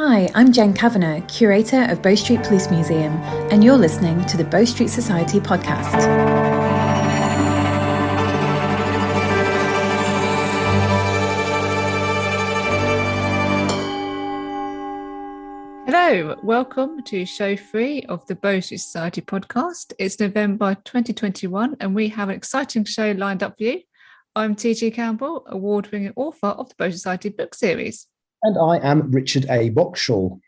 Hi, I'm Jen Kavanagh, Curator of Bow Street Police Museum, and you're listening to the Bow Street Society podcast. Hello, welcome to show 3 of the Bow Street Society podcast. It's November 2021 and we have an exciting show lined up for you. I'm T.G. Campbell, award-winning author of the Bow Society book series. And I am Richard A. Boxshall.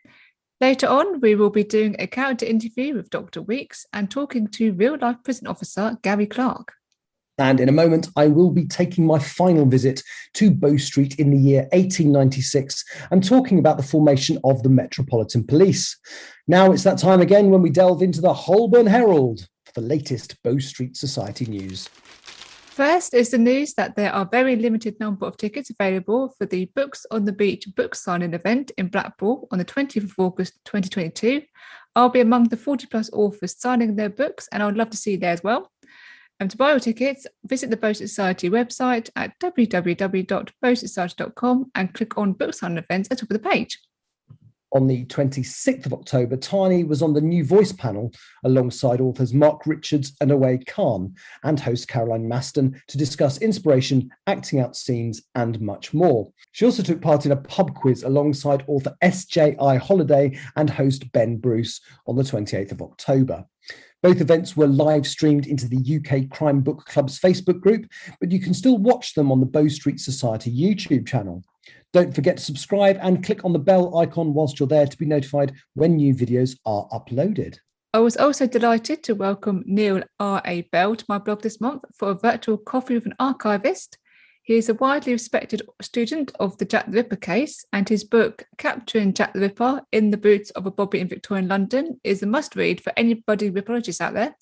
Later on, we will be doing a character interview with Dr. Weeks and talking to real-life prison officer Gary Clarke. And in a moment, I will be taking my final visit to Bow Street in the year 1896 and talking about the formation of the Metropolitan Police. Now it's that time again when we delve into the Holborn Herald for the latest Bow Street Society news. First is the news that there are very limited number of tickets available for the Books on the Beach book signing event in Blackpool on the 20th of August 2022. I'll be among the 40 plus authors signing their books and I would love to see you there as well. And to buy your tickets, visit the Bow Society website at www.bowsociety.com and click on book signing events at the top of the page. On the 26th of October, Tani was on the New Voice panel alongside authors Mark Richards and Away Khan and host Caroline Maston to discuss inspiration, acting out scenes and much more. She also took part in a pub quiz alongside author S.J.I. Holiday and host Ben Bruce on the 28th of October. Both events were live streamed into the UK Crime Book Club's Facebook group, but you can still watch them on the Bow Street Society YouTube channel. Don't forget to subscribe and click on the bell icon whilst you're there to be notified when new videos are uploaded. I was also delighted to welcome Neil R.A. Bell to my blog this month for a virtual coffee with an archivist. He is a widely respected student of the Jack the Ripper case, and his book, Capturing Jack the Ripper in the Boots of a Bobby in Victorian London, is a must-read for anybody ripperologists out there.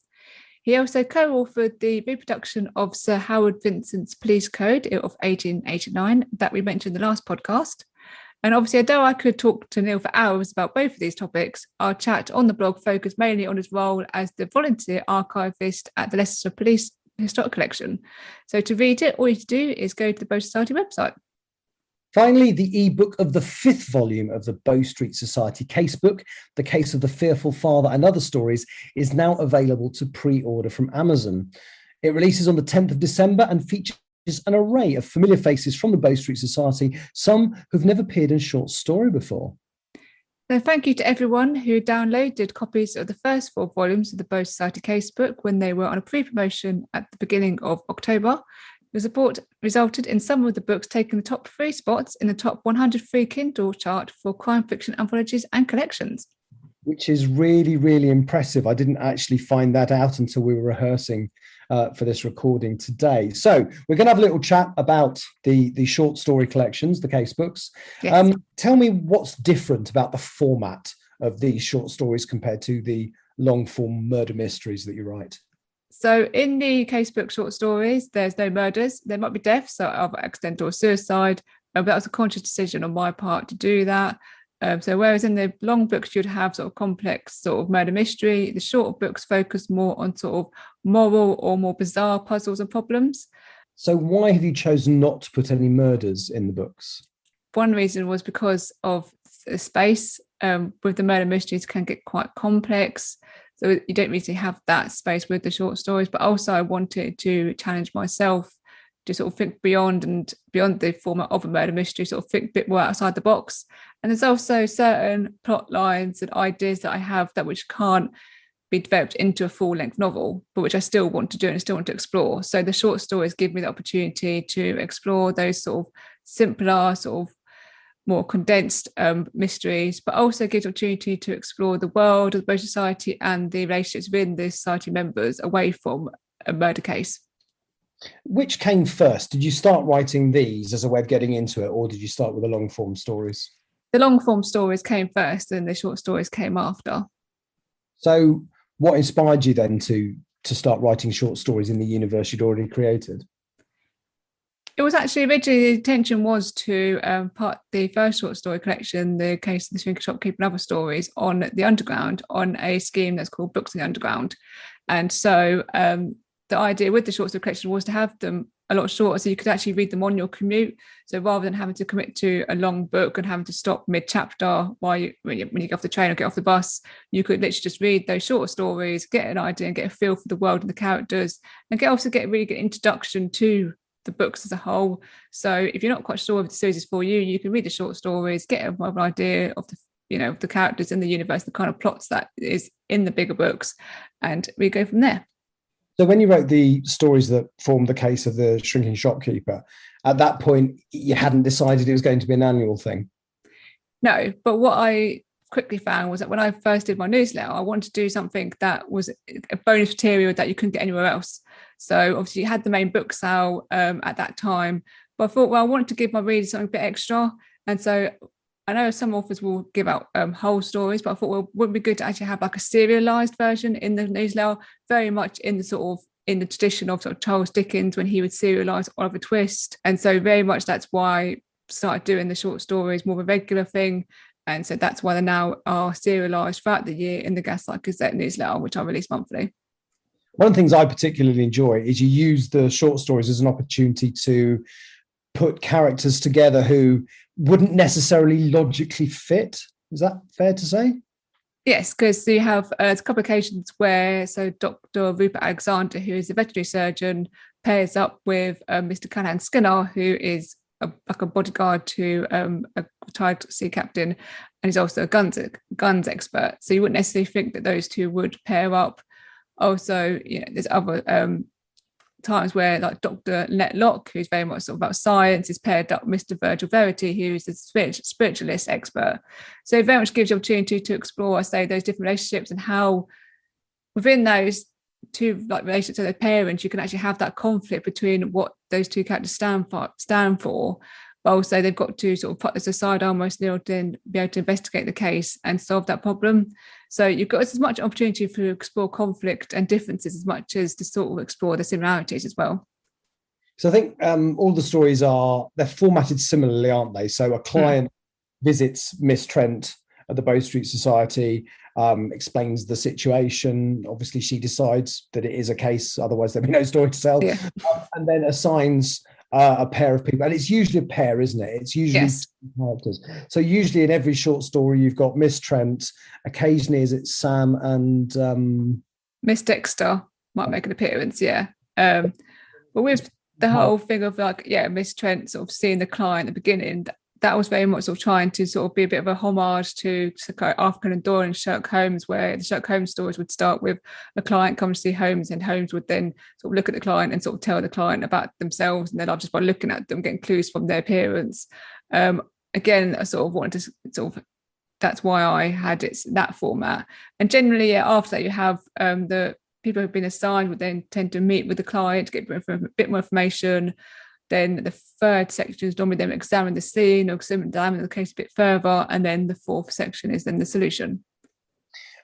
He also co-authored the reproduction of Sir Howard Vincent's Police Code of 1889 that we mentioned in the last podcast. And obviously, although I could talk to Neil for hours about both of these topics, our chat on the blog focused mainly on his role as the volunteer archivist at the Leicester Police Historic Collection. So to read it, all you have to do is go to the Bow Society website. Finally, the ebook of the 5th volume of the Bow Street Society casebook, The Case of the Fearful Father and Other Stories, is now available to pre-order from Amazon. It releases on the 10th of December and features an array of familiar faces from the Bow Street Society, some who've never appeared in short story before. So thank you to everyone who downloaded copies of the first 4 volumes of the Bow Society casebook when they were on a pre-promotion at the beginning of October. The support resulted in some of the books taking the top 3 spots in the top 100 free Kindle chart for crime fiction anthologies and collections. Which is really, really impressive. I didn't actually find that out until we were rehearsing for this recording today. So we're going to have a little chat about the short story collections, the case books. Yes. Tell me what's different about the format of these short stories compared to the long form murder mysteries that you write. So in the casebook short stories, there's no murders. There might be deaths, so either accidental or suicide, but that was a conscious decision on my part to do that. So whereas in the long books, you'd have sort of complex sort of murder mystery, the short books focus more on sort of moral or more bizarre puzzles and problems. So why have you chosen not to put any murders in the books? One reason was because of the space. With the murder mysteries can get quite complex. So you don't really have that space with the short stories, but also I wanted to challenge myself to sort of think beyond the format of a murder mystery, sort of think a bit more outside the box. And there's also certain plot lines and ideas that I have that which can't be developed into a full-length novel, but which I still want to do and still want to explore. So the short stories give me the opportunity to explore those sort of simpler, sort of more condensed mysteries, but also gives opportunity to explore the world of the Bow Society and the relationships within the society members away from a murder case. Which came first? Did you start writing these as a way of getting into it, or did you start with the long form stories? The long form stories came first and the short stories came after. So what inspired you then to start writing short stories in the universe you'd already created? It was actually originally the intention was to part the first short story collection, The Case of the Swinker Shopkeeper and Other Stories, on the Underground, on a scheme that's called Books in the Underground. And so the idea with the short story collection was to have them a lot shorter, so you could actually read them on your commute. So rather than having to commit to a long book and having to stop mid-chapter when you get off the train or get off the bus, you could literally just read those shorter stories, get an idea and get a feel for the world and the characters, and get a really good introduction to the books as a whole. So if you're not quite sure if the series is for you, you can read the short stories, get an idea of the characters in the universe, the kind of plots that is in the bigger books, and we go from there. So when you wrote the stories that formed the case of the shrinking shopkeeper, at that point, you hadn't decided it was going to be an annual thing? No, but what I quickly found was that when I first did my newsletter, I wanted to do something that was a bonus material that you couldn't get anywhere else. So obviously you had the main book sale at that time, but I thought, well, I wanted to give my readers something a bit extra. And so I know some authors will give out whole stories, but I thought, well, wouldn't it be good to actually have like a serialized version in the newsletter, very much in the tradition of sort of Charles Dickens when he would serialize Oliver Twist. And so very much that's why I started doing the short stories more of a regular thing. And so that's why they now are serialized throughout the year in the Gaslight Gazette newsletter, which I release monthly. One of the things I particularly enjoy is you use the short stories as an opportunity to put characters together who wouldn't necessarily logically fit. Is that fair to say? Yes, because you have a couple of occasions where Dr. Rupert Alexander, who is a veterinary surgeon, pairs up with Mr. Callahan Skinner, who is like a bodyguard to a retired sea captain, and he's also a guns expert. So you wouldn't necessarily think that those two would pair up. Also, there's other times where like Dr. Let Locke, who's very much sort of about science, is paired up with Mr. Virgil Verity, who is a spiritualist expert. So it very much gives you opportunity to explore, I say, those different relationships and how within those two like relationships to their parents, you can actually have that conflict between what those two characters stand for. But also they've got to sort of put this aside almost in order to be able to investigate the case and solve that problem. So you've got as much opportunity to explore conflict and differences as much as to sort of explore the similarities as well. So I think all the stories they're formatted similarly, aren't they? So a client visits Miss Trent at the Bow Street Society, explains the situation. Obviously, she decides that it is a case, otherwise there'd be no story to tell. Yeah. And then assigns a pair of people. And it's usually a pair, isn't it? It's usually two characters. So usually in every short story, you've got Miss Trent. Occasionally, is it Sam and... Miss Dexter might make an appearance, yeah. But with the whole thing of Miss Trent sort of seeing the client at the beginning, that was very much sort of trying to sort of be a bit of a homage to Arthur Conan Doyle and Sherlock Holmes, where the Sherlock Holmes stories would start with a client coming to see Holmes, and Holmes would then sort of look at the client and sort of tell the client about themselves, and then just by looking at them, getting clues from their appearance. Again, I sort of wanted to that's why I had it that format. And generally, after that, you have the people who've been assigned would then tend to meet with the client to get a bit more information. Then the third section is normally them examine the scene or examine the case a bit further. And then the fourth section is then the solution.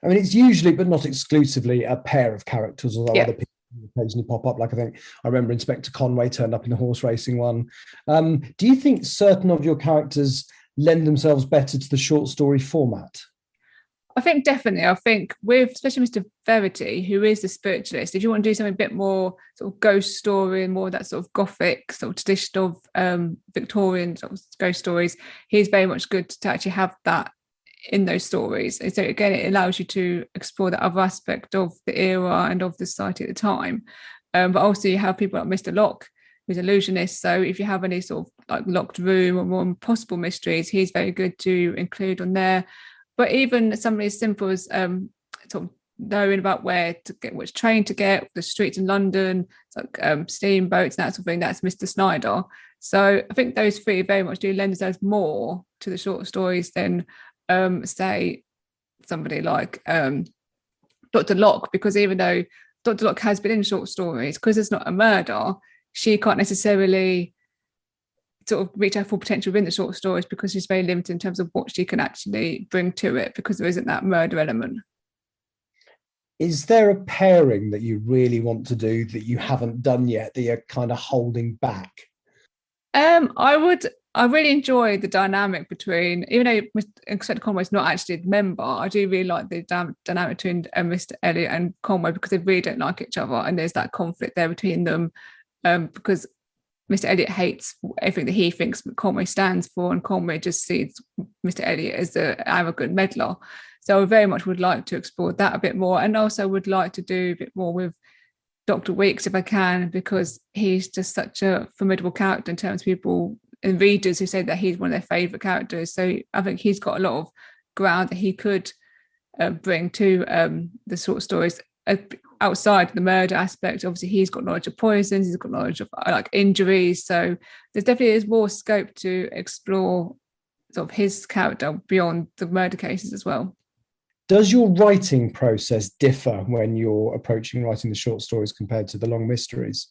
I mean, it's usually, but not exclusively, a pair of characters, although other people occasionally pop up. Like I remember Inspector Conway turned up in the horse racing one. Do you think certain of your characters lend themselves better to the short story format? I think definitely. I think with especially Mr. Verity, who is the spiritualist, if you want to do something a bit more sort of ghost story and more of that sort of gothic sort of tradition of Victorian sort of ghost stories, he's very much good to actually have that in those stories. And so again, it allows you to explore that other aspect of the era and of the society at the time. But also you have people like Mr. Locke, who's an illusionist. So if you have any sort of like locked room or more impossible mysteries, he's very good to include on there. But even something as simple as sort of knowing about where to get, which train to get, the streets in London, like steamboats and that sort of thing, that's Mr. Snyder. So I think those three very much do lend themselves more to the short stories than, say, somebody like Dr. Locke, because even though Dr. Locke has been in short stories, because it's not a murder, she can't necessarily sort of reach her full potential within the short stories because she's very limited in terms of what she can actually bring to it, because there isn't that murder element. Is there a pairing that you really want to do that you haven't done yet, that you're kind of holding back? I really enjoy the dynamic between, even though Inspector Conway is not actually a member, I do really like the dynamic between Mr. Elliot and Conway, because they really don't like each other, and there's that conflict there between them, because Mr. Elliot hates everything that he thinks Conway stands for, and Conway just sees Mr. Elliot as an arrogant meddler. So I very much would like to explore that a bit more, and also would like to do a bit more with Dr. Weeks if I can, because he's just such a formidable character in terms of people and readers who say that he's one of their favourite characters. So I think he's got a lot of ground that he could bring to the short stories. Outside the murder aspect, obviously he's got knowledge of poisons, he's got knowledge of like injuries, so there's definitely is more scope to explore sort of his character beyond the murder cases as well. Does your writing process differ when you're approaching writing the short stories compared to the long mysteries?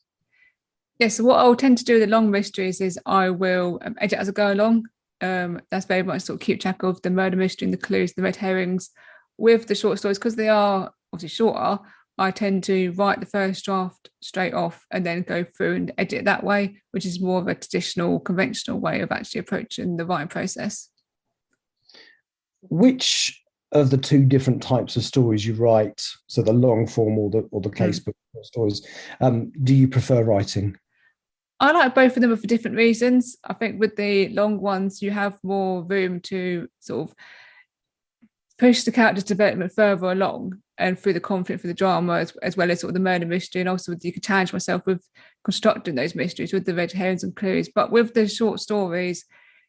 Yes, so what I'll tend to do with the long mysteries is I will edit as I go along. That's very much sort of keep track of the murder mystery and the clues, the red herrings. With the short stories, because they are obviously shorter, I tend to write the first draft straight off and then go through and edit it that way, which is more of a traditional, conventional way of actually approaching the writing process. Which of the two different types of stories you write, so the long form or the casebook stories, do you prefer writing? I like both of them for different reasons. I think with the long ones, you have more room to sort of push the character's development further along and through the conflict, for the drama, as well as sort of the murder mystery. And also you could challenge myself with constructing those mysteries with the red herrings and clues. But with the short stories,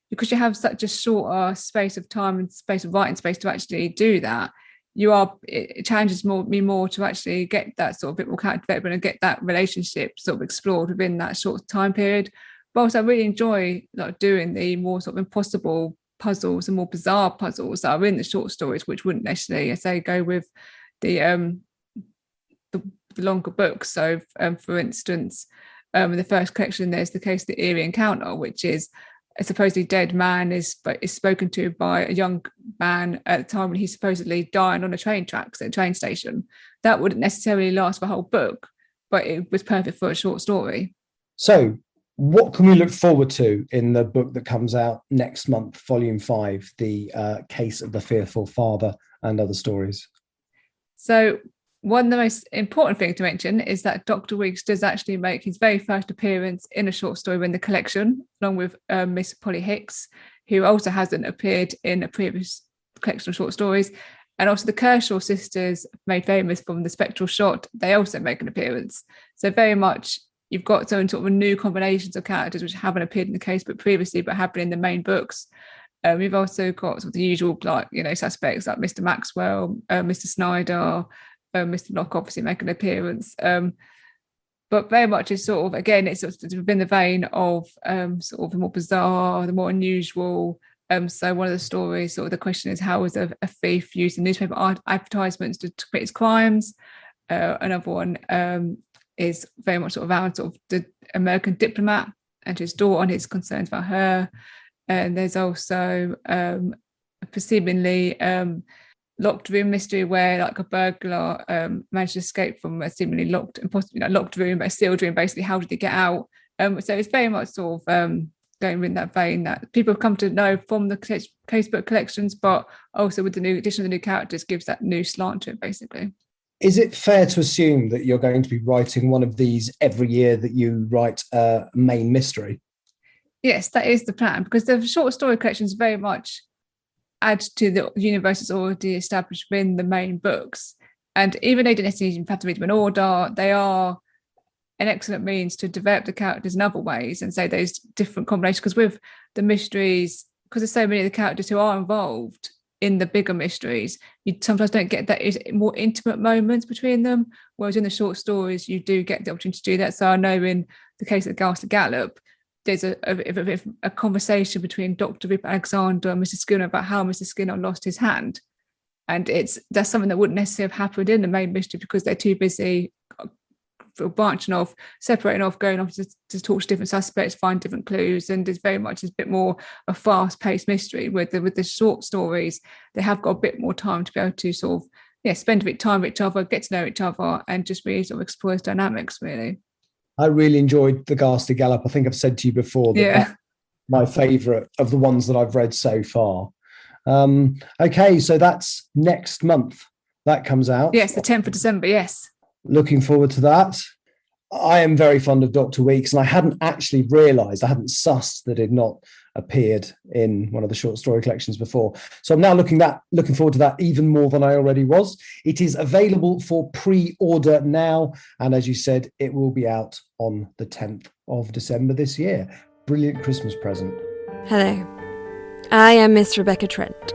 because you have such a shorter space of time and space of writing space to actually do that, it challenges me more to actually get that sort of bit more character development and get that relationship sort of explored within that short time period. But also I really enjoy like doing the more sort of impossible puzzles and more bizarre puzzles that are in the short stories, which wouldn't necessarily, as I go with the longer books. So for instance, in the first collection there's the case of the eerie encounter, which is a supposedly dead man is spoken to by a young man at the time when he's supposedly dying on the train tracks at a train station. That wouldn't necessarily last for a whole book, but it was perfect for a short story. So what can we look forward to in the book that comes out next month, volume 5, the case of the fearful father and other stories? So one of the most important things to mention is that Dr. Weeks does actually make his very first appearance in a short story in the collection, along with Miss Polly Hicks, who also hasn't appeared in a previous collection of short stories. And also the Kershaw sisters, made famous from the spectral shot, they also make an appearance. So very much you've got some sort of new combinations of characters which haven't appeared in the casebook previously but have been in the main books. We've also got sort of the usual suspects like Mr. Maxwell, Mr. Snyder, Mr. Locke obviously make an appearance. But very much is sort of, again, it's sort of been the vein of sort of the more bizarre, the more unusual. So one of the stories, sort of the question is, how is a thief using newspaper advertisements to commit his crimes? Another one is very much sort of around sort of the American diplomat and his daughter and his concerns about her. And there's also a seemingly locked room mystery where like a burglar managed to escape from a seemingly locked room, a sealed room. Basically, how did he get out? So it's very much sort of going in that vein that people have come to know from the casebook collections, but also with the new addition of the new characters gives that new slant to it, basically. Is it fair to assume that you're going to be writing one of these every year that you write a main mystery? Yes, that is the plan, because the short story collections very much add to the universe that's already established within the main books. And even though you don't necessarily have to read them in order, they are an excellent means to develop the characters in other ways and say those different combinations. Because with the mysteries, because there's so many of the characters who are involved in the bigger mysteries, you sometimes don't get that more intimate moments between them, whereas in the short stories you do get the opportunity to do that. So I know in the case of the Ghastly Gallop, there's a conversation between Dr. Rip Alexander and Mr. Skinner about how Mr. Skinner lost his hand. And that's something that wouldn't necessarily have happened in the main mystery because they're too busy branching off, separating off, going off to talk to different suspects, find different clues. And it's very much a bit more a fast-paced mystery. With the short stories, they have got a bit more time to be able to sort of spend a bit of time with each other, get to know each other, and just really sort of explore those dynamics, really. I really enjoyed The Ghastly Gallop. I think I've said to you before that that's my favourite of the ones that I've read so far. Okay, so that's next month. That comes out. Yes, the 10th of December, yes. Looking forward to that. I am very fond of Dr. Weeks, and I hadn't actually realised, I hadn't sussed that it had not appeared in one of the short story collections before. So I'm now looking forward to that even more than I already was. It is available for pre-order now, and as you said, it will be out on the 10th of December this year. Brilliant Christmas present. Hello, I am Miss Rebecca Trent,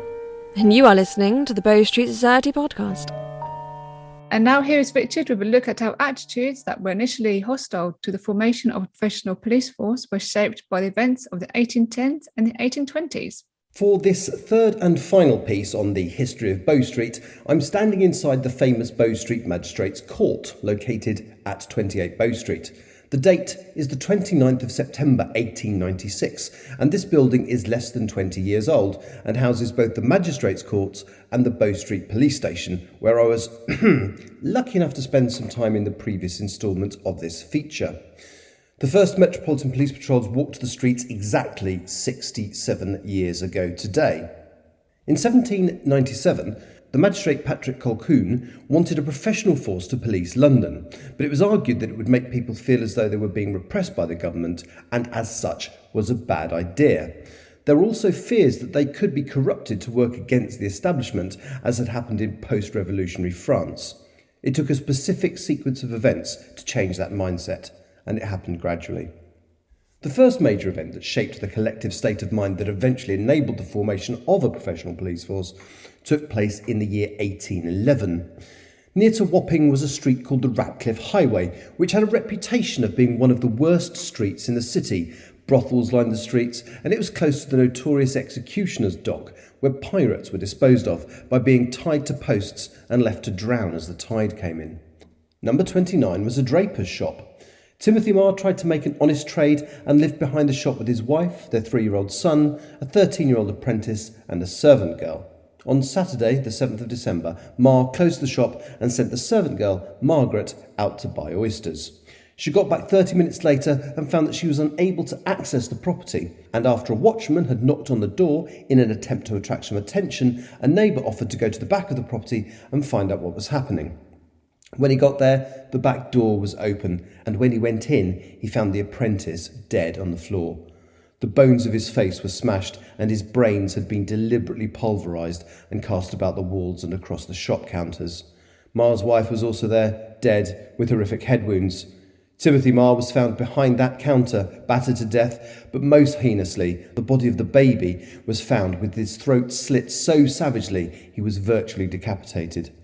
and you are listening to the Bow Street Society podcast. And now here is Richard with a look at how attitudes that were initially hostile to the formation of a professional police force were shaped by the events of the 1810s and the 1820s. For this third and final piece on the history of Bow Street, I'm standing inside the famous Bow Street Magistrates' Court, located at 28 Bow Street. The date is the 29th of September 1896, and this building is less than 20 years old and houses both the Magistrates' Courts and the Bow Street Police Station, where I was lucky enough to spend some time in the previous instalment of this feature. The first Metropolitan Police patrols walked the streets exactly 67 years ago today. In 1797, the magistrate Patrick Colquhoun wanted a professional force to police London, but it was argued that it would make people feel as though they were being repressed by the government, and as such was a bad idea. There were also fears that they could be corrupted to work against the establishment, as had happened in post-revolutionary France. It took a specific sequence of events to change that mindset, and it happened gradually. The first major event that shaped the collective state of mind that eventually enabled the formation of a professional police force took place in the year 1811. Near to Wapping was a street called the Ratcliffe Highway, which had a reputation of being one of the worst streets in the city. Brothels lined the streets, and it was close to the notorious executioner's dock, where pirates were disposed of by being tied to posts and left to drown as the tide came in. Number 29 was a draper's shop. Timothy Marr tried to make an honest trade and lived behind the shop with his wife, their 3-year-old son, a 13-year-old apprentice and a servant girl. On Saturday, the 7th of December, Marr closed the shop and sent the servant girl, Margaret, out to buy oysters. She got back 30 minutes later and found that she was unable to access the property, and after a watchman had knocked on the door in an attempt to attract some attention, a neighbour offered to go to the back of the property and find out what was happening. When he got there, the back door was open, and when he went in, he found the apprentice dead on the floor. The bones of his face were smashed, and his brains had been deliberately pulverised and cast about the walls and across the shop counters. Marr's wife was also there, dead, with horrific head wounds. Timothy Marr was found behind that counter, battered to death, but most heinously, the body of the baby was found with his throat slit so savagely he was virtually decapitated.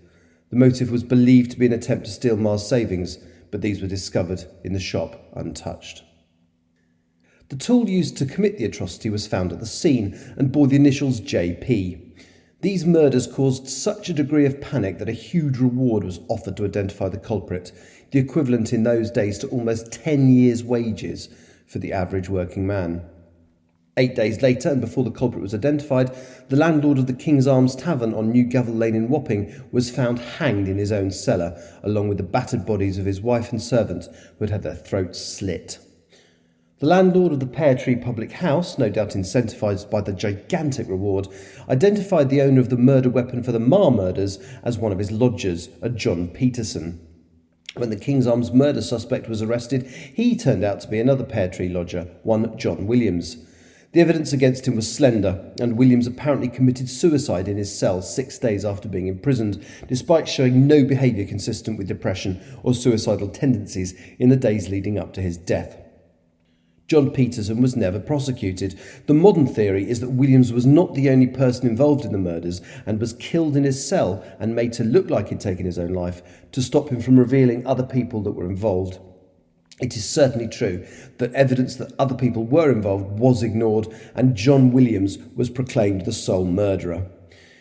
The motive was believed to be an attempt to steal Marr's savings, but these were discovered in the shop untouched. The tool used to commit the atrocity was found at the scene and bore the initials JP. These murders caused such a degree of panic that a huge reward was offered to identify the culprit, the equivalent in those days to almost 10 years' wages for the average working man. 8 days later, and before the culprit was identified, the landlord of the King's Arms Tavern on New Gavel Lane in Wapping was found hanged in his own cellar, along with the battered bodies of his wife and servant who had had their throats slit. The landlord of the Pear Tree public house, no doubt incentivised by the gigantic reward, identified the owner of the murder weapon for the Marr murders as one of his lodgers, a John Peterson. When the King's Arms murder suspect was arrested, he turned out to be another Pear Tree lodger, one John Williams. The evidence against him was slender, and Williams apparently committed suicide in his cell 6 days after being imprisoned, despite showing no behaviour consistent with depression or suicidal tendencies in the days leading up to his death. John Peterson was never prosecuted. The modern theory is that Williams was not the only person involved in the murders and was killed in his cell and made to look like he'd taken his own life to stop him from revealing other people that were involved. It is certainly true that evidence that other people were involved was ignored, and John Williams was proclaimed the sole murderer.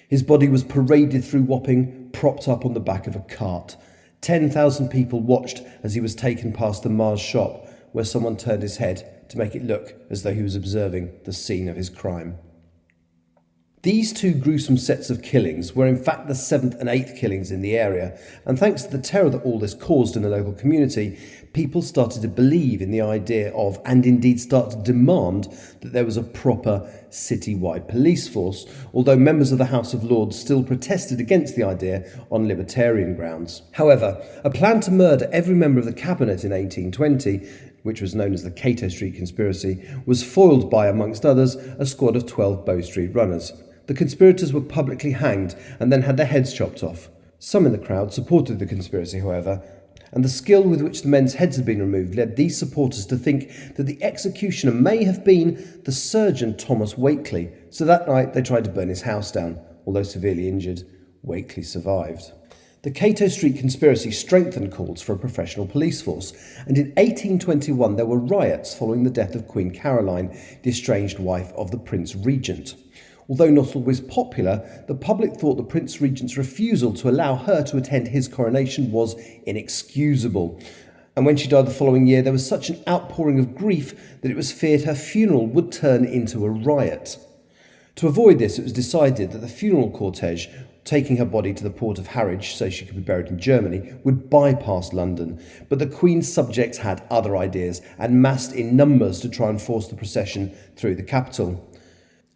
His body was paraded through Wapping, propped up on the back of a cart. 10,000 people watched as he was taken past the Marr's shop, where someone turned his head to make it look as though he was observing the scene of his crime. These two gruesome sets of killings were in fact the 7th and 8th killings in the area, and thanks to the terror that all this caused in the local community, people started to believe in the idea of, and indeed start to demand, that there was a proper citywide police force, although members of the House of Lords still protested against the idea on libertarian grounds. However, a plan to murder every member of the cabinet in 1820, which was known as the Cato Street Conspiracy, was foiled by, amongst others, a squad of 12 Bow Street runners. The conspirators were publicly hanged and then had their heads chopped off. Some in the crowd supported the conspiracy, however, and the skill with which the men's heads had been removed led these supporters to think that the executioner may have been the surgeon Thomas Wakeley, so that night they tried to burn his house down. Although severely injured, Wakeley survived. The Cato Street Conspiracy strengthened calls for a professional police force, and in 1821 there were riots following the death of Queen Caroline, the estranged wife of the Prince Regent. Although not always popular, the public thought the Prince Regent's refusal to allow her to attend his coronation was inexcusable. And when she died the following year, there was such an outpouring of grief that it was feared her funeral would turn into a riot. To avoid this, it was decided that the funeral cortege, taking her body to the port of Harwich so she could be buried in Germany, would bypass London. But the Queen's subjects had other ideas and massed in numbers to try and force the procession through the capital.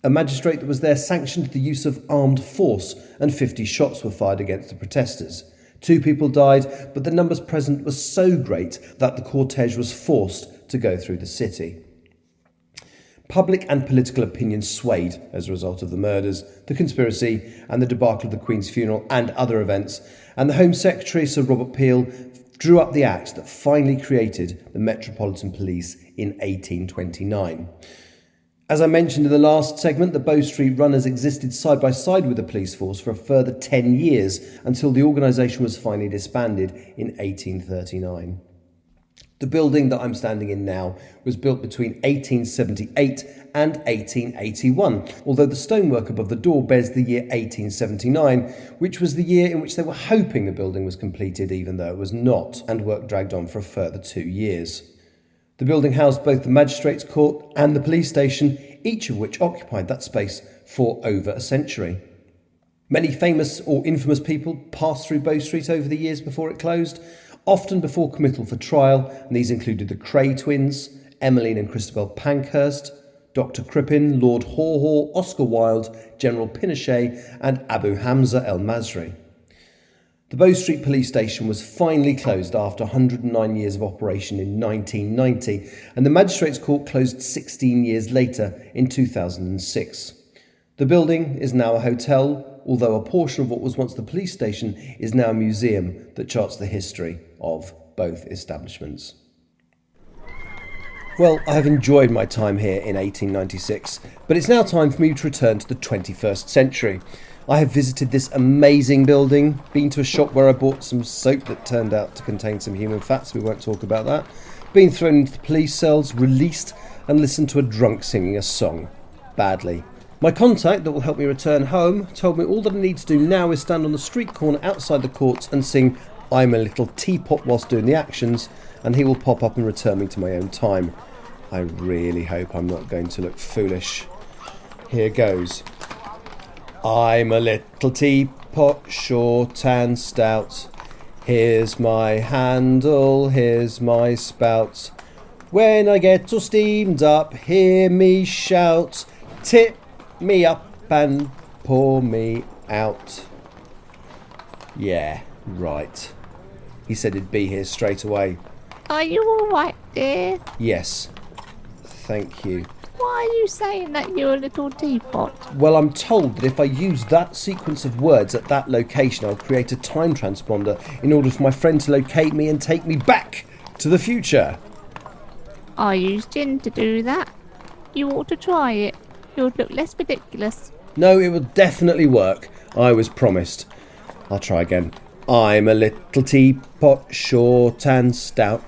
A magistrate that was there sanctioned the use of armed force, and 50 shots were fired against the protesters. 2 people died, but the numbers present were so great that the cortege was forced to go through the city. Public and political opinion swayed as a result of the murders, the conspiracy, and the debacle of the Queen's funeral and other events, and the Home Secretary, Sir Robert Peel, drew up the Act that finally created the Metropolitan Police in 1829. As I mentioned in the last segment, the Bow Street Runners existed side by side with the police force for a further 10 years until the organisation was finally disbanded in 1839. The building that I'm standing in now was built between 1878 and 1881, although the stonework above the door bears the year 1879, which was the year in which they were hoping the building was completed, even though it was not, and work dragged on for a further 2 years. The building housed both the Magistrates' Court and the police station, each of which occupied that space for over a century. Many famous or infamous people passed through Bow Street over the years before it closed, often before committal for trial, and these included the Cray twins, Emmeline and Christabel Pankhurst, Dr. Crippen, Lord Haw-Haw, Oscar Wilde, General Pinochet, and Abu Hamza el-Masri. The Bow Street Police Station was finally closed after 109 years of operation in 1990, and the Magistrates' Court closed 16 years later in 2006. The building is now a hotel, although a portion of what was once the police station is now a museum that charts the history of both establishments. Well, I have enjoyed my time here in 1896, but it's now time for me to return to the 21st century. I have visited this amazing building, been to a shop where I bought some soap that turned out to contain some human fat, so we won't talk about that, been thrown into the police cells, released, and listened to a drunk singing a song. Badly. My contact that will help me return home told me all that I need to do now is stand on the street corner outside the courts and sing "I'm a Little Teapot" whilst doing the actions, and he will pop up and return me to my own time. I really hope I'm not going to look foolish. Here goes. I'm a little teapot, short and stout. Here's my handle, here's my spout. When I get all steamed up, hear me shout. Tip me up and pour me out. Yeah, right. He said he'd be here straight away. Are you all right, dear? Yes, thank you. Why are you saying that you're a little teapot? Well, I'm told that if I use that sequence of words at that location, I'll create a time transponder in order for my friend to locate me and take me back to the future. I use gin to do that. You ought to try it. You'll look less ridiculous. No, it will definitely work. I was promised. I'll try again. I'm a little teapot, short and stout.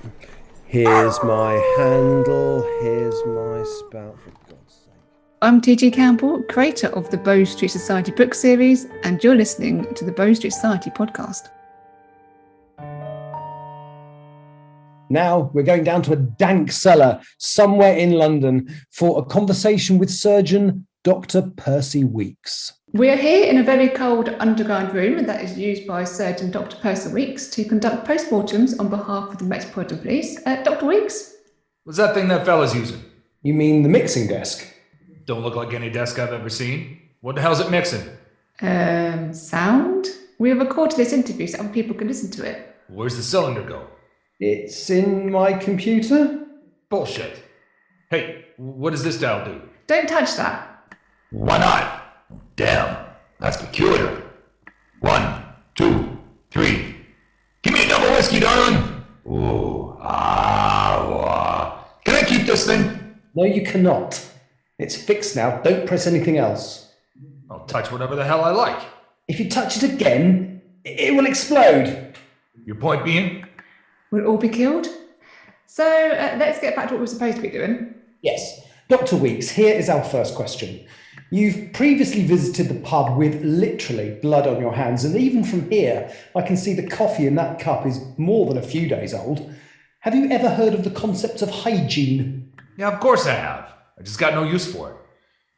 Here's my handle, here's my spout, for God's sake. I'm TG Campbell, creator of the Bow Street Society book series, and you're listening to the Bow Street Society podcast. Now we're going down to a dank cellar somewhere in London for a conversation with surgeon Dr. Percy Weeks. We are here in a very cold underground room that is used by Surgeon Dr. Percy Weeks to conduct postmortems on behalf of the Metropolitan Police. Dr. Weeks? What's that thing that fella's using? You mean the mixing desk? Don't look like any desk I've ever seen. What the hell's it mixing? Sound? We have recorded this interview so other people can listen to it. Where's the cylinder go? It's in my computer. Bullshit. Hey, what does this dial do? Don't touch that. Why not? Damn, that's peculiar. 1, 2, 3. Give me a double whiskey, darling. Ooh, Can I keep this thing? No, you cannot. It's fixed now. Don't press anything else. I'll touch whatever the hell I like. If you touch it again, it will explode. Your point being? We'll all be killed. So let's get back to what we're supposed to be doing. Yes. Dr. Weeks, here is our first question. You've previously visited the pub with literally blood on your hands, and even from here, I can see the coffee in that cup is more than a few days old. Have you ever heard of the concept of hygiene? Yeah, of course I have. I just got no use for it.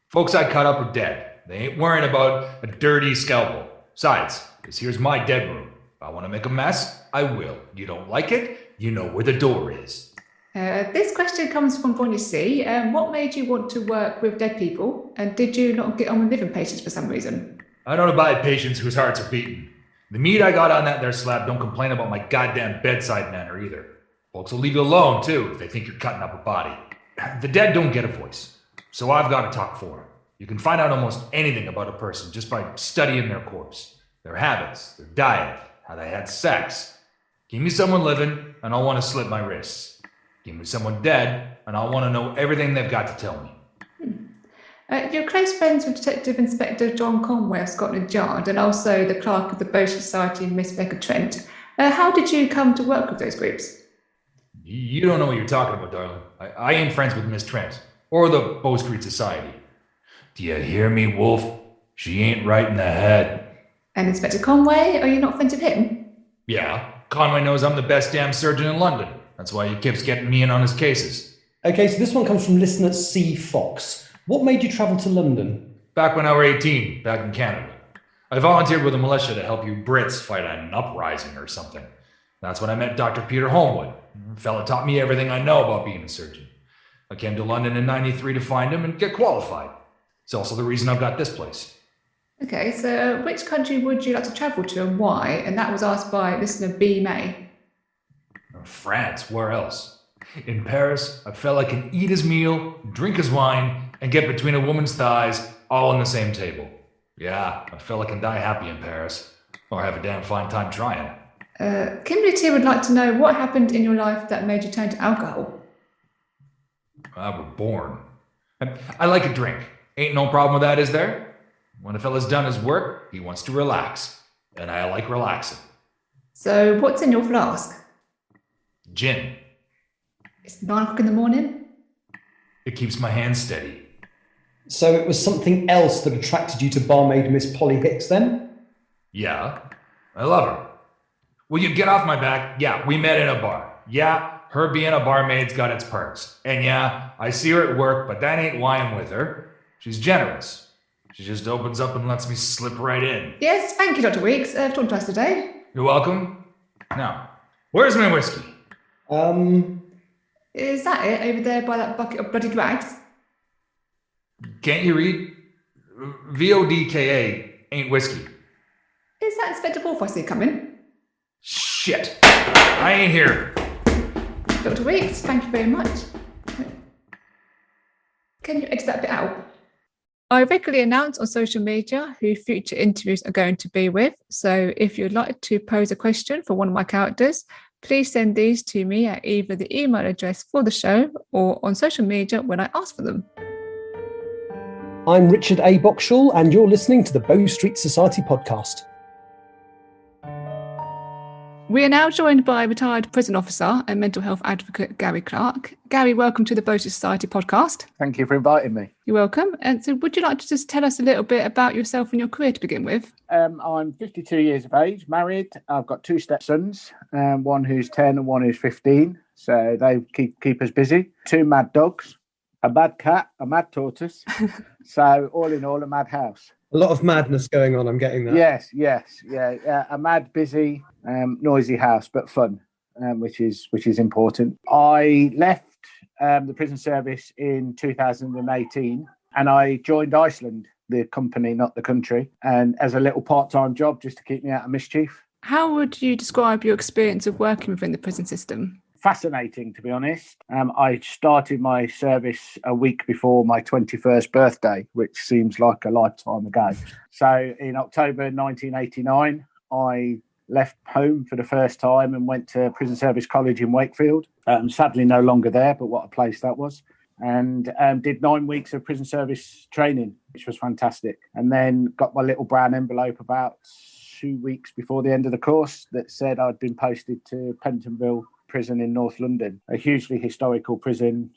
Folks I cut up are dead. They ain't worrying about a dirty scalpel. Besides, this here's my dead room. If I want to make a mess, I will. You don't like it? You know where the door is. This question comes from Bonnie C. What made you want to work with dead people? And did you not get on with living patients for some reason? I don't abide patients whose hearts are beating. The meat I got on that there slab don't complain about my goddamn bedside manner either. Folks will leave you alone too if they think you're cutting up a body. The dead don't get a voice, so I've got to talk for them. You can find out almost anything about a person just by studying their corpse, their habits, their diet, how they had sex. Give me someone living and I'll want to slit my wrists. Give me someone dead, and I'll want to know everything they've got to tell me. You're close friends with Detective Inspector John Conway of Scotland Yard, and also the Clarke of the Bow Society, Miss Becca Trent. How did you come to work with those groups? You don't know what you're talking about, darling. I ain't friends with Miss Trent, or the Bow Street Society. Do you hear me, Wolf? She ain't right in the head. And Inspector Conway, are you not friends with him? Yeah, Conway knows I'm the best damn surgeon in London. That's why he keeps getting me in on his cases. Okay, so this one comes from listener C. Fox. What made you travel to London? Back when I was 18, back in Canada. I volunteered with the militia to help you Brits fight an uprising or something. That's when I met Dr. Peter Holmwood. The fella taught me everything I know about being a surgeon. I came to London in '93 to find him and get qualified. It's also the reason I've got this place. Okay, so which country would you like to travel to and why? And that was asked by listener B. May. France, where else? In Paris, a fella can eat his meal, drink his wine, and get between a woman's thighs all on the same table. Yeah, a fella can die happy in Paris, or have a damn fine time trying. Kimberly T would like to know what happened in your life that made you turn to alcohol. I was born. I like a drink. Ain't no problem with that, is there? When a fella's done his work, he wants to relax. And I like relaxing. So what's in your flask? Gin. It's 9 o'clock in the morning. It keeps my hands steady. So it was something else that attracted you to barmaid Miss Polly Hicks then? Yeah, I love her. Will you get off my back? Yeah, we met in a bar. Yeah, her being a barmaid's got its perks. And yeah, I see her at work, but that ain't why I'm with her. She's generous. She just opens up and lets me slip right in. Yes, thank you, Dr. Weeks. For talking to us today. You're welcome. Now, where's my whiskey? Is that it over there by that bucket of bloody rags? Can't you read? VODKA ain't whiskey. Is that Inspector Wolf I see coming? Shit. I ain't here. Dr. Weeks, thank you very much. Can you edit that bit out? I regularly announce on social media who future interviews are going to be with. So if you'd like to pose a question for one of my characters, please send these to me at either the email address for the show or on social media when I ask for them. I'm Richard A. Boxshall, and you're listening to the Bow Street Society podcast. We are now joined by retired prison officer and mental health advocate Gary Clarke. Gary, welcome to the Bow Street Society podcast. Thank you for inviting me. You're welcome. And so would you like to just tell us a little bit about yourself and your career to begin with? I'm 52 years of age, married. I've got two stepsons, one who's 10 and one who's 15. So they keep us busy. Two mad dogs, a mad cat, a mad tortoise. So all in all, a madhouse. A lot of madness going on, I'm getting that. Yes, yeah. A mad, busy, noisy house, but fun, which is important. I left the prison service in 2018, and I joined Iceland, the company, not the country, and as a little part-time job just to keep me out of mischief. How would you describe your experience of working within the prison system? Fascinating, to be honest. I started my service a week before my 21st birthday, which seems like a lifetime ago. So in October 1989, I left home for the first time and went to Prison Service College in Wakefield. Sadly, no longer there, but what a place that was. And did 9 weeks of prison service training, which was fantastic. And then got my little brown envelope about 2 weeks before the end of the course that said I'd been posted to Pentonville Prison in North London, a hugely historical prison,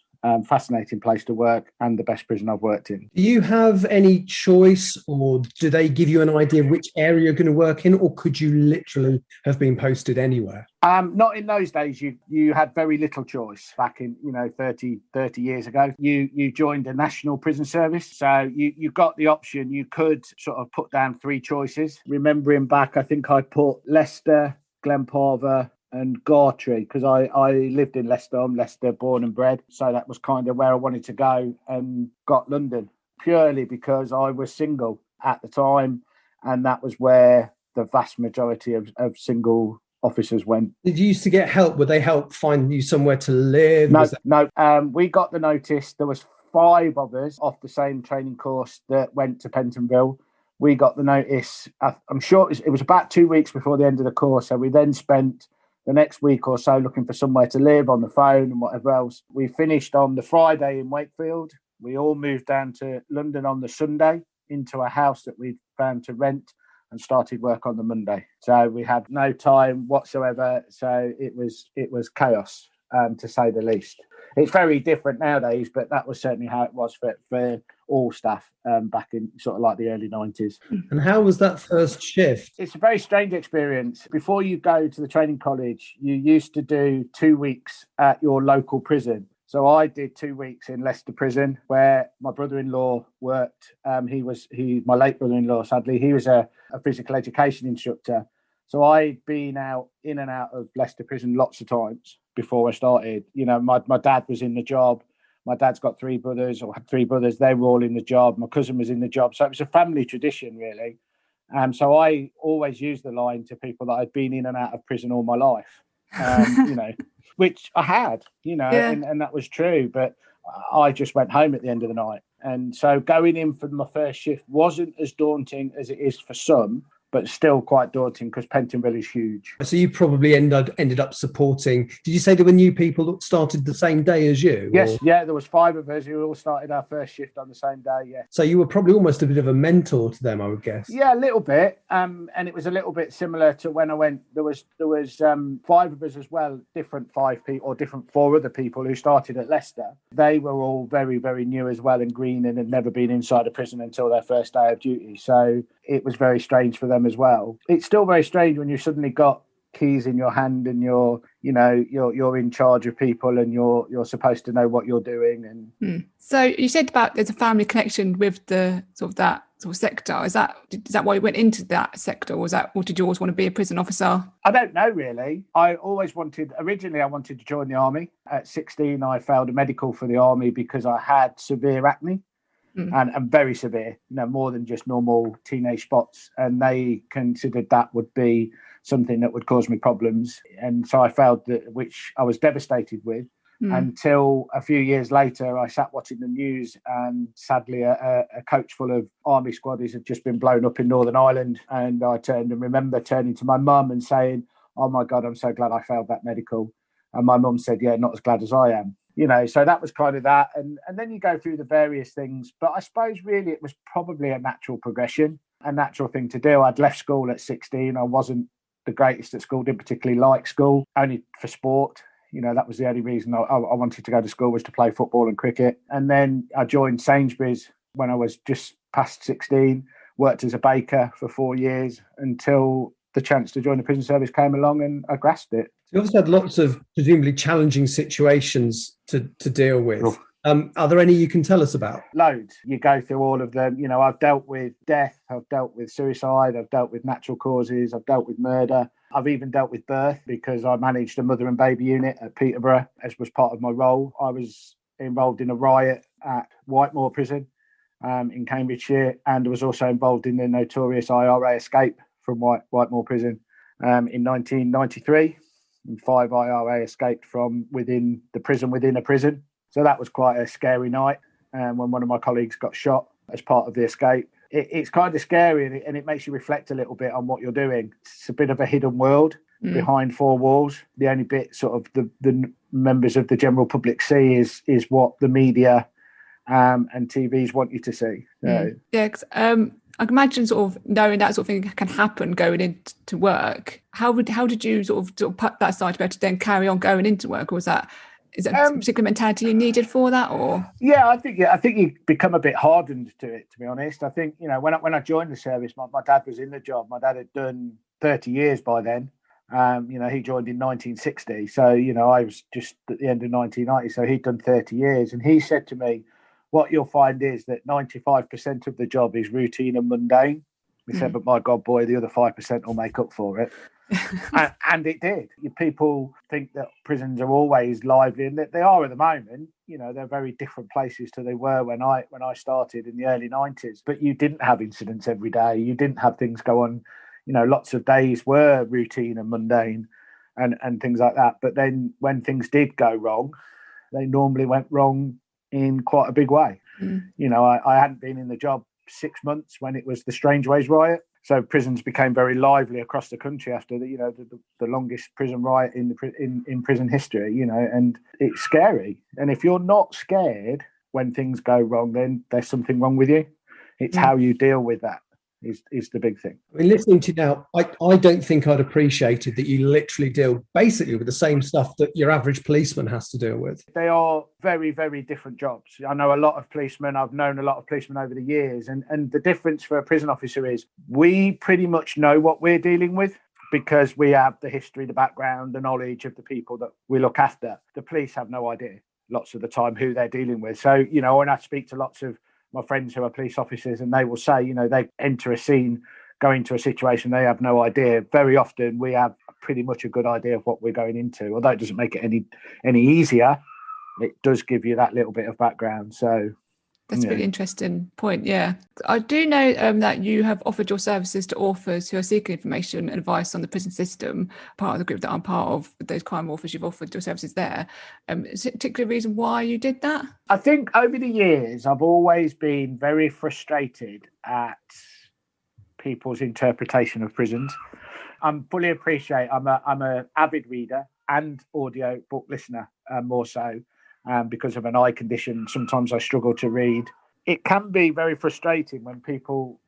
fascinating place to work, and the best prison I've worked in. Do you have any choice, or do they give you an idea of which area you're going to work in, or could you literally have been posted anywhere? Not in those days. You had very little choice back in 30 years ago. You joined a national prison service, so you got the option. You could sort of put down 3 choices. Remembering back, I think I put Leicester, Glenparva, and Gartree, because I lived in Leicester. I'm Leicester born and bred, so that was kind of where I wanted to go, and got London purely because I was single at the time, and that was where the vast majority of single officers went. Did you used to get help? Would they help find you somewhere to live? No. We got the notice. There was 5 of us off the same training course that went to Pentonville. We got the notice, I'm sure it was about 2 weeks before the end of the course, so we then spent the next week or so looking for somewhere to live, on the phone and whatever else. We finished on the Friday in Wakefield. We all moved down to London on the Sunday into a house that we'd found to rent, and started work on the Monday. So we had no time whatsoever. So it was chaos, to say the least. It's very different nowadays, but that was certainly how it was for all staff back in sort of like the early 90s. And how was that first shift? It's a very strange experience. Before you go to the training college, you used to do 2 weeks at your local prison. So I did 2 weeks in Leicester Prison, where my brother-in-law worked. My late brother-in-law, sadly, he was a physical education instructor. So I'd been in and out of Leicester Prison lots of times before I started. My dad was in the job. My dad's got 3 brothers, or had 3 brothers. They were all in the job. My cousin was in the job. So it was a family tradition, really. So I always used the line to people that I'd been in and out of prison all my life, which I had, and that was true. But I just went home at the end of the night. And so going in for my first shift wasn't as daunting as it is for some, but still quite daunting because Pentonville is huge. So you probably ended up supporting. Did you say there were new people that started the same day as you? Yes, yeah, there was 5 of us who all started our first shift on the same day, yeah. So you were probably almost a bit of a mentor to them, I would guess. Yeah, a little bit. And it was a little bit similar to when I went. There was 5 of us as well, different 5 people, or different 4 other people who started at Leicester. They were all very, very new as well, and green, and had never been inside a prison until their first day of duty. So it was very strange for them as well. It's still very strange when you suddenly got keys in your hand and you're in charge of people, and you're supposed to know what you're doing. And So you said about there's a family connection with the sort of that sort of sector. Is that why you went into that sector, or did you always want to be a prison officer? I don't know, really. Originally I wanted to join the army. At 16 I failed a medical for the army because I had severe acne. And very severe, more than just normal teenage spots. And they considered that would be something that would cause me problems. And so I failed, which I was devastated with, until a few years later, I sat watching the news, and sadly a coach full of army squaddies had just been blown up in Northern Ireland. And I remember turning to my mum and saying, "Oh my God, I'm so glad I failed that medical." And my mum said, "Yeah, not as glad as I am." So that was kind of that. And then you go through the various things. But I suppose really it was probably a natural progression, a natural thing to do. I'd left school at 16. I wasn't the greatest at school, didn't particularly like school, only for sport. That was the only reason I wanted to go to school, was to play football and cricket. And then I joined Sainsbury's when I was just past 16, worked as a baker for 4 years until the chance to join the prison service came along, and I grasped it. You obviously had lots of presumably challenging situations to deal with. Are there any you can tell us about? Loads. You go through all of them. I've dealt with death, I've dealt with suicide, I've dealt with natural causes, I've dealt with murder. I've even dealt with birth because I managed a mother and baby unit at Peterborough as was part of my role. I was involved in a riot at Whitemoor Prison in Cambridgeshire, and was also involved in the notorious IRA escape from Whitemoor Prison in 1993. And 5 IRA escaped from within the prison within a prison. So that was quite a scary night when one of my colleagues got shot as part of the escape. It's kind of scary, and it makes you reflect a little bit on what you're doing. It's a bit of a hidden world behind 4 walls. The only bit sort of the members of the general public see is what the media and TVs want you to see. Yeah, cause, I can imagine sort of knowing that sort of thing can happen going into work. How did you sort of put that aside to be able to then carry on going into work, or is that a particular mentality you needed for that, or? Yeah, I think you become a bit hardened to it, to be honest. I think, when I joined the service, my dad was in the job. My dad had done 30 years by then. He joined in 1960. So, I was just at the end of 1990. So he'd done 30 years. And he said to me, what you'll find is that 95% of the job is routine and mundane. He said, but my God, boy, the other 5% will make up for it. and it did. People think that prisons are always lively, and that they are at the moment. They're very different places to they were when I started in the early 90s. But you didn't have incidents every day. You didn't have things go on. Lots of days were routine and mundane and things like that. But then when things did go wrong, they normally went wrong in quite a big way. I hadn't been in the job 6 months when it was the Strangeways riot. So prisons became very lively across the country after the longest prison riot in prison history. And it's scary. And if you're not scared when things go wrong, then there's something wrong with you. It's how you deal with that is the big thing. I mean, listening to you now, I don't think I'd appreciated that you literally deal basically with the same stuff that your average policeman has to deal with. They are very, very different jobs. I know a lot of policemen. I've known a lot of policemen over the years. And the difference for a prison officer is we pretty much know what we're dealing with because we have the history, the background, the knowledge of the people that we look after. The police have no idea lots of the time who they're dealing with. So, when I speak to lots of my friends who are police officers, and they will say, they enter a scene, go into a situation, they have no idea. Very often we have pretty much a good idea of what we're going into, although it doesn't make it any easier. It does give you that little bit of background. So that's a really interesting point. Yeah, I do know that you have offered your services to authors who are seeking information and advice on the prison system. Part of the group that I'm part of, those crime authors, you've offered your services there. Is there a particular reason why you did that? I think over the years, I've always been very frustrated at people's interpretation of prisons. I'm fully appreciate. I'm a avid reader and audio book listener, more so. Because of an eye condition, sometimes I struggle to read. It can be very frustrating when people,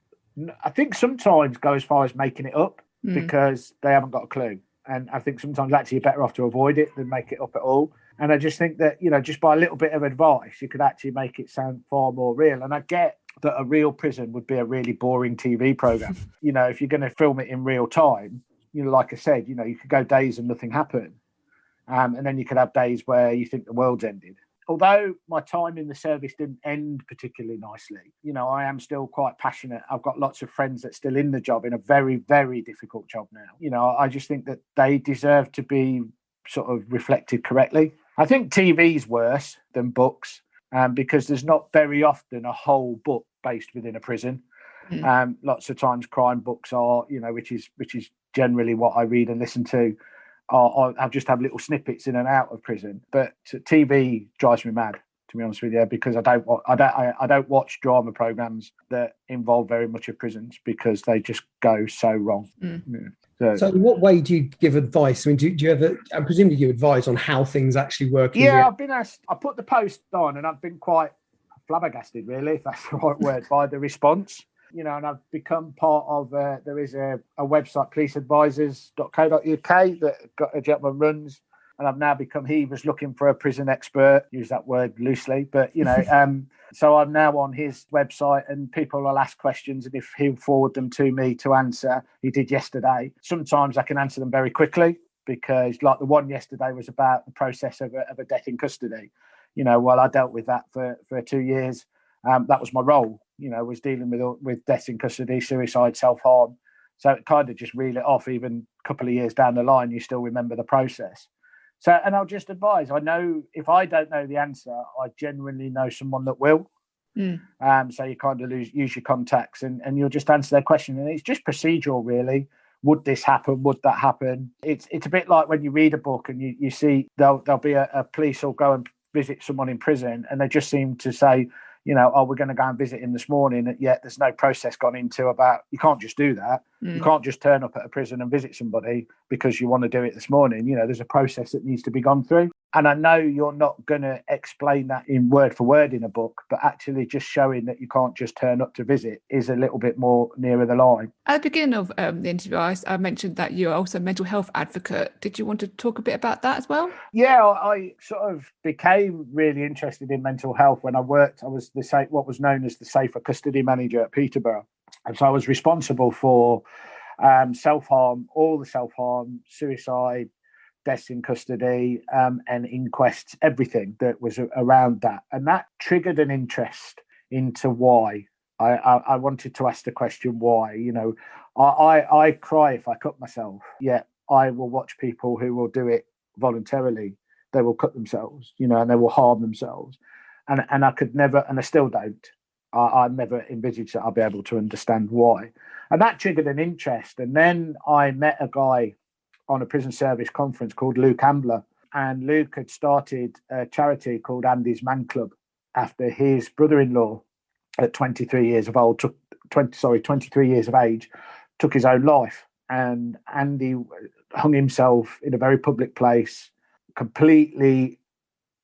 I think, sometimes go as far as making it up because they haven't got a clue. And I think sometimes actually you're better off to avoid it than make it up at all. And I just think that, just by a little bit of advice, you could actually make it sound far more real. And I get that a real prison would be a really boring TV program. If you're going to film it in real time, like I said, you could go days and nothing happened. And then you could have days where you think the world's ended. Although my time in the service didn't end particularly nicely, I am still quite passionate. I've got lots of friends that's still in the job in a very, very difficult job now. I just think that they deserve to be sort of reflected correctly. I think TV's worse than books because there's not very often a whole book based within a prison. Lots of times crime books are, which is generally what I read and listen to. I'll just have little snippets in and out of prison, but TV drives me mad, to be honest with you, because I don't watch drama programs that involve very much of prisons because they just go so wrong. So in what way do you give advice? I mean, do you ever? I presume you give advice on how things actually work. Yeah, I've been asked. I put the post on, and I've been quite flabbergasted, really, if that's the right word, by the response. And I've become part of, there is a website, policeadvisors.co.uk, that got a gentleman runs. And I've now become, he was looking for a prison expert, use that word loosely, but, so I'm now on his website and people will ask questions and if he'll forward them to me to answer, he did yesterday. Sometimes I can answer them very quickly because like the one yesterday was about the process of a death in custody. While I dealt with that for 2 years, that was my role, was dealing with death in custody, suicide, self-harm. So it kind of just reel it off. Even a couple of years down the line, you still remember the process. So, and I'll just advise, I know if I don't know the answer, I genuinely know someone that will. So you kind of use your contacts and you'll just answer their question. And it's just procedural, really. Would this happen? Would that happen? It's a bit like when you read a book and you see there'll be a police will go and visit someone in prison and they just seem to say, we're going to go and visit him this morning. And yet there's no process gone into about, you can't just do that. You can't just turn up at a prison and visit somebody because you want to do it this morning. There's a process that needs to be gone through. And I know you're not going to explain that in word for word in a book, but actually just showing that you can't just turn up to visit is a little bit more nearer the line. At the beginning of the interview, I mentioned that you're also a mental health advocate. Did you want to talk a bit about that as well? Yeah, I sort of became really interested in mental health when I worked. I was what was known as the safer custody manager at Peterborough. And so I was responsible for self-harm, all the self-harm, suicide, deaths in custody, and inquests, everything that was around that. And that triggered an interest into why. I wanted to ask the question why. I cry if I cut myself, yet I will watch people who will do it voluntarily. They will cut themselves, and they will harm themselves. And I could never, and I still don't. I never envisaged that I'll be able to understand why. And that triggered an interest. And then I met a guy on a prison service conference called Luke Campbell. And Luke had started a charity called Andy's Man Club after his brother-in-law at 23 years of old, 23 years of age, took his own life. And Andy hung himself in a very public place, completely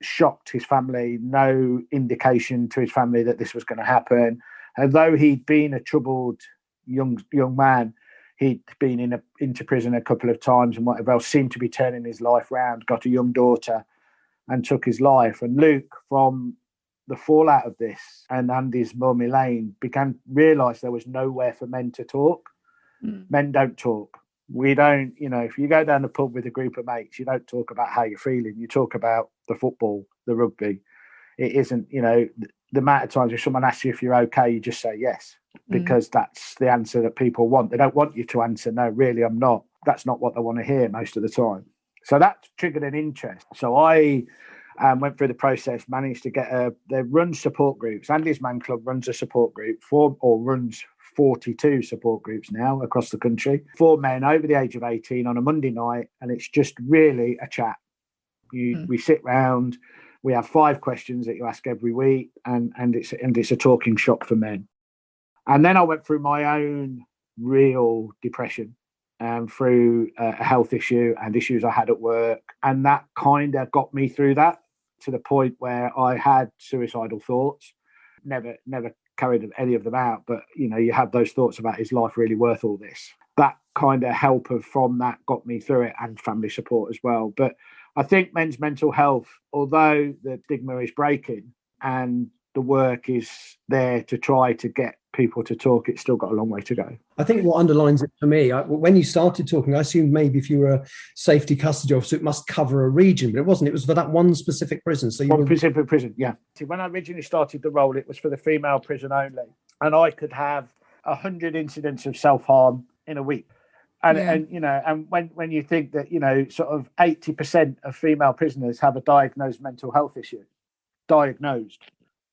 shocked his family, no indication to his family that this was going to happen. Although he'd been a troubled young man, he'd been into prison a couple of times and whatever else, seemed to be turning his life round, got a young daughter and took his life. And Luke, from the fallout of this, and Andy's mum Elaine realised there was nowhere for men to talk. Men don't talk. We don't, if you go down the pub with a group of mates, you don't talk about how you're feeling. You talk about the football, the rugby. It isn't, the amount of times if someone asks you if you're okay, you just say yes, because that's the answer that people want. They don't want you to answer, no, really, I'm not. That's not what they want to hear most of the time. So that triggered an interest. So I went through the process, managed to get they run support groups. Andy's Man Club runs a support group runs 42 support groups now across the country for men over the age of 18 on a Monday night. And it's just really a chat. We sit round, we have 5 questions that you ask every week, and it's a talking shop for men. And then I went through my own real depression through a health issue and issues I had at work. And that kind of got me through that to the point where I had suicidal thoughts. Never carried any of them out, but you have those thoughts about, is life really worth all this? That kind of help from that got me through it, and family support as well. But I think men's mental health, although the stigma is breaking and the work is there to try to get people to talk, it's still got a long way to go. I think what underlines it for me, when you started talking, I assumed maybe if you were a safety custody officer, it must cover a region, but it wasn't. It was for that one specific prison. So specific prison, yeah. When I originally started the role, it was for the female prison only, and I could have 100 incidents of self-harm in a week. And when you think that sort of 80% of female prisoners have a diagnosed mental health issue, diagnosed,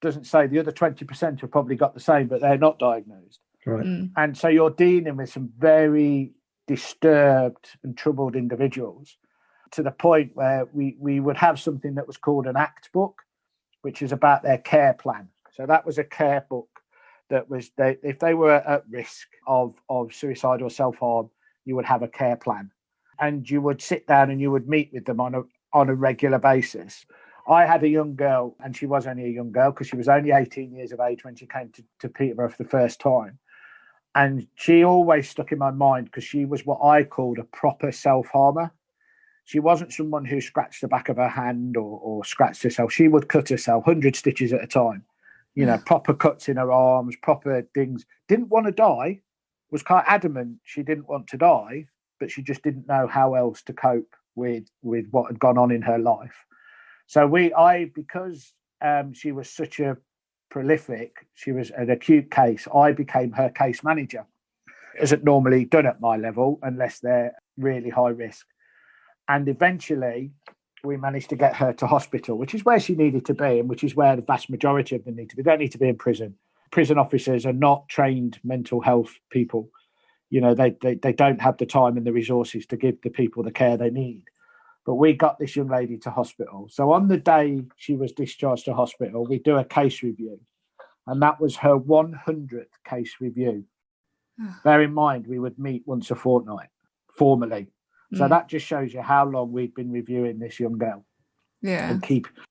doesn't say the other 20% have probably got the same, but they're not diagnosed. Right. And so you're dealing with some very disturbed and troubled individuals, to the point where we would have something that was called an ACT book, which is about their care plan. So that was a care book that was, if they were at risk of suicide or self-harm, you would have a care plan. And you would sit down and you would meet with them on a regular basis. I had a young girl, and she was only a young girl because she was only 18 years of age when she came to Peterborough for the first time. And she always stuck in my mind because she was what I called a proper self-harmer. She wasn't someone who scratched the back of her hand or scratched herself. She would cut herself 100 stitches at a time, proper cuts in her arms, proper things. Didn't want to die, was quite adamant she didn't want to die, but she just didn't know how else to cope with what had gone on in her life. So because she was such a prolific, she was an acute case, I became her case manager. It isn't normally done at my level unless they're really high risk. And eventually we managed to get her to hospital, which is where she needed to be and which is where the vast majority of them need to be. They don't need to be in prison. Prison officers are not trained mental health people. You know, they don't have the time and the resources to give the people the care they need. But we got this young lady to hospital. So on the day she was discharged to hospital, we do a case review. And that was her 100th case review. Bear in mind, we would meet once a fortnight, formally. So that just shows you how long we'd been reviewing this young girl. Yeah.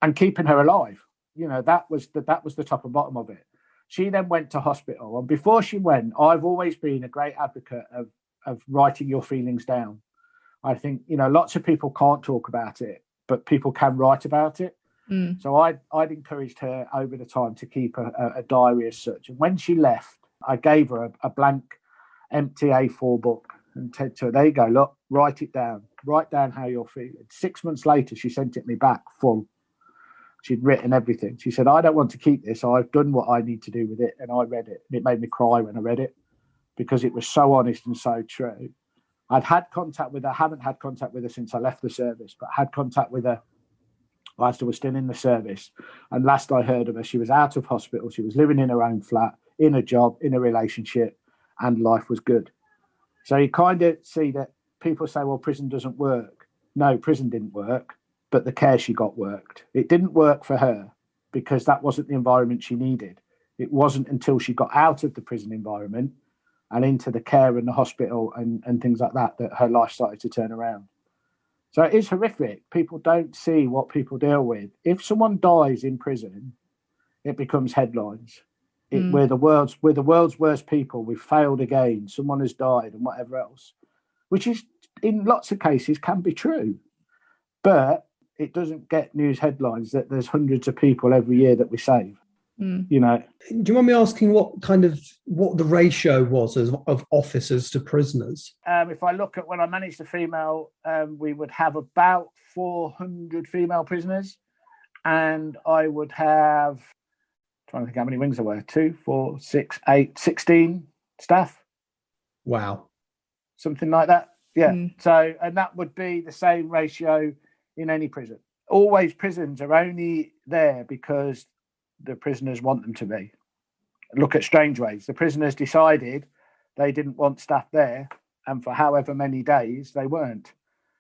And keeping her alive. You know, that was the top and bottom of it. She then went to hospital. And before she went, I've always been a great advocate of writing your feelings down. I think, you know, lots of people can't talk about it, but people can write about it. So I'd encouraged her over the time to keep a diary as such. And when she left, I gave her a blank, empty A4 book and said to her, there you go, look, write it down. Write down how you're feeling. 6 months later, she sent it me back full. She'd written everything. She said, I don't want to keep this. I've done what I need to do with it. And I read it. And it made me cry when I read it because it was so honest and so true. I'd had contact with her, haven't had contact with her since I left the service, but had contact with her whilst I was still in the service. And last I heard of her, she was out of hospital. She was living in her own flat, in a job, in a relationship, and life was good. So you kind of see that people say, well, prison doesn't work. No, prison didn't work, but the care she got worked. It didn't work for her because that wasn't the environment she needed. It wasn't until she got out of the prison environment and into the care and the hospital and things like that her life started to turn around. So it is horrific. People don't see what people deal with. If someone dies in prison, it becomes headlines. We're the world's worst people. We've failed again. Someone has died and whatever else, which is in lots of cases can be true, but it doesn't get news headlines that there's hundreds of people every year that we save. You know. Do you mind me asking what the ratio was of officers to prisoners? If I look at when I managed the female, we would have about 400 female prisoners, and I would have, trying to think how many wings there were, 2, 4, 6, 8, 16 staff. Wow. Something like that. Yeah. So, and that would be the same ratio in any prison. Always prisons are only there because the prisoners want them to be. Look at Strangeways. The prisoners decided they didn't want staff there, and for however many days they weren't,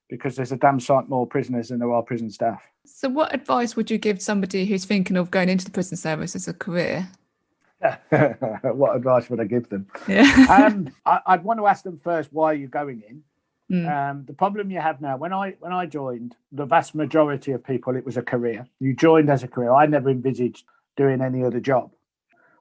because there's a damn sight more prisoners than there are prison staff. So what advice would you give somebody who's thinking of going into the prison service as a career? What advice would I give them? Yeah. I'd want to ask them first, why are you going in? The problem you have now, when I joined, the vast majority of people, it was a career. You joined as a career. I never envisaged doing any other job.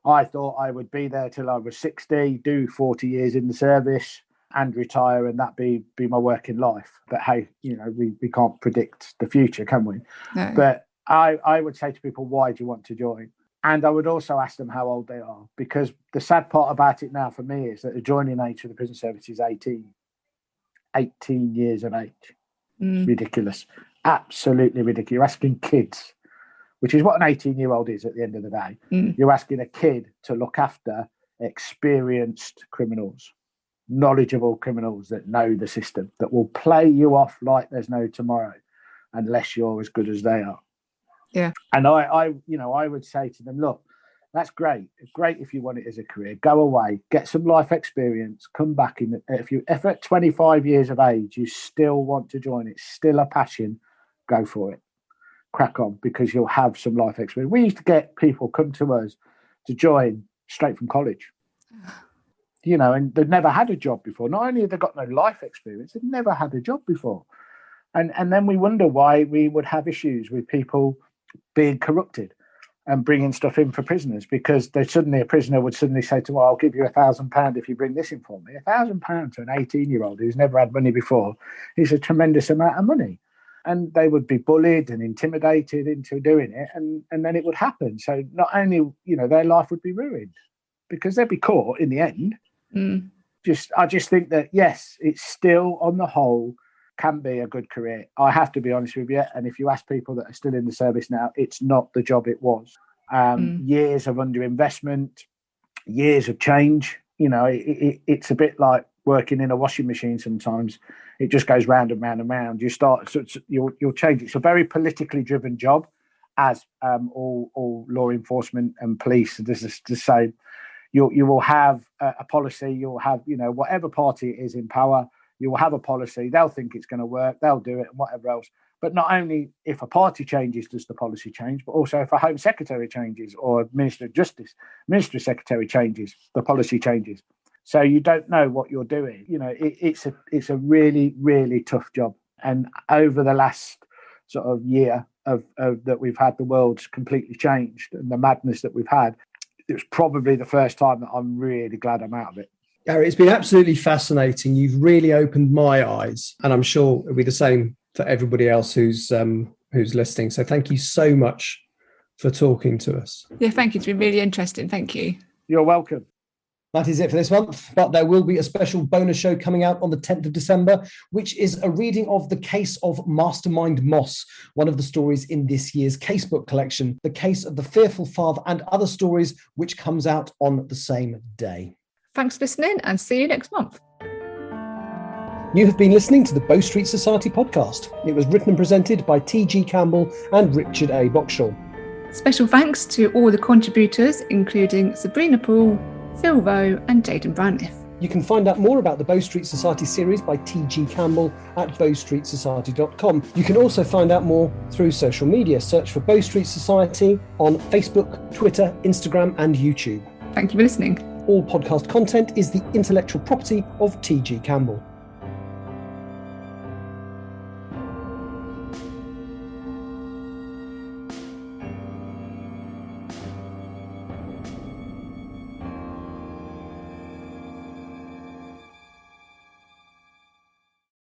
I thought I would be there till I was 60, do 40 years in the service and retire, and that be my working life. But hey, you know, we can't predict the future, can we? No. But I would say to people, why do you want to join? And I would also ask them how old they are, because the sad part about it now for me is that the joining age for the prison service is 18 years of age. Ridiculous. Absolutely ridiculous. You're asking kids, which is what an 18-year-old is at the end of the day. You're asking a kid to look after experienced criminals, knowledgeable criminals that know the system, that will play you off like there's no tomorrow unless you're as good as they are. Yeah. And I would say to them, look, that's great. It's great if you want it as a career. Go away, get some life experience, come back in. If at 25 years of age you still want to join, it's still a passion, go for it. Crack on, because you'll have some life experience. We used to get people come to us to join straight from college, you know, and they'd never had a job before. Not only have they got no life experience, they've never had a job before. And then we wonder why we would have issues with people being corrupted and bringing stuff in for prisoners, because a prisoner would suddenly say to them, well, I'll give you £1,000 if you bring this in for me. £1,000 to an 18-year-old who's never had money before is a tremendous amount of money. And they would be bullied and intimidated into doing it, and then it would happen. So not only, you know, their life would be ruined because they'd be caught in the end. I just think that, yes, it's still on the whole can be a good career. I have to be honest with you. And if you ask people that are still in the service now, it's not the job it was. Years of underinvestment, years of change. You know, it's a bit like working in a washing machine sometimes. It just goes round and round and round. You'll change. It's a very politically driven job, as all law enforcement and police. This is the same. You will have a policy. You'll have, you know, whatever party is in power, you will have a policy. They'll think it's going to work. They'll do it and whatever else. But not only if a party changes does the policy change, but also if a Home Secretary changes or a Minister of Justice, Minister of Secretary changes, the policy changes. So you don't know what you're doing. You know, it's a really, really tough job. And over the last sort of year of that we've had, the world's completely changed, and the madness that we've had, it was probably the first time that I'm really glad I'm out of it. Gary, it's been absolutely fascinating. You've really opened my eyes, and I'm sure it'll be the same for everybody else who's listening. So thank you so much for talking to us. Yeah, thank you. It's been really interesting. Thank you. You're welcome. That is it for this month, but there will be a special bonus show coming out on the 10th of December, which is a reading of The Case of Mastermind Moss, one of the stories in this year's casebook collection, The Case of the Fearful Father and Other Stories, which comes out on the same day. Thanks for listening, and see you next month. You have been listening to the Bow Street Society podcast. It was written and presented by T.G. Campbell and Richard A. Boxshall. Special thanks to all the contributors, including Sabrina Poole, Phil Rowe and Jaden Brandliff. You can find out more about the Bow Street Society series by T.G. Campbell at bowstreetsociety.com. You can also find out more through social media. Search for Bow Street Society on Facebook, Twitter, Instagram and YouTube. Thank you for listening. All podcast content is the intellectual property of T.G. Campbell.